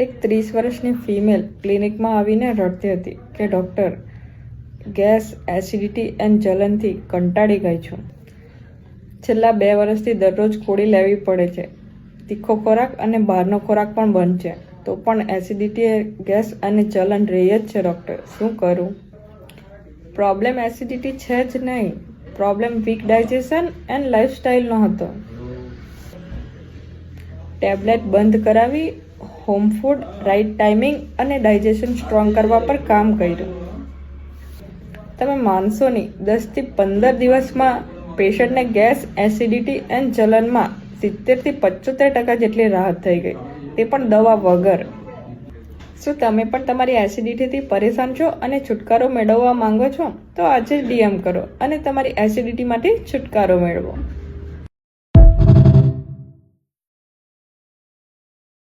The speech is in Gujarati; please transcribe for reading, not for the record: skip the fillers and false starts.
એક 30 વર્ષની ફિમેલ ક્લિનિકમાં આવીને રડતી હતી કે ડૉક્ટર, ગેસ, એસિડિટી એન્ડ જલનથી કંટાળી ગઈ છું. છેલ્લા 2 વર્ષથી દરરોજ ગોળી લેવી પડે છે. તીખો ખોરાક અને બહારનો ખોરાક પણ બંધ છે, તો પણ એસિડિટી, ગેસ અને જલન રહે જ છે ડૉક્ટર. શું કરું? પ્રોબ્લેમ એસિડિટી છે જ નહીં, પ્રોબ્લેમ વીક ડાયજેશન એન્ડ લાઇફસ્ટાઇલનો હતો. ટેબ્લેટ બંધ કરાવી, હોમ ફૂડ, રાઇટ ટાઈમિંગ અને ડાયજેશન સ્ટ્રોંગ કરવા પર કામ કર્યું. તમે માનશો નહીં, 10થી 15 દિવસમાં પેશન્ટને ગેસ, એસિડિટી એન્ડ જલનમાં 70થી 75% જેટલી રાહત થઈ ગઈ, તે પણ દવા વગર. શું તમે પણ તમારી એસિડિટીથી પરેશાન છો અને છુટકારો મેળવવા માંગો છો? તો આજે જ DM કરો અને તમારી એસિડિટીમાંથી છુટકારો મેળવો.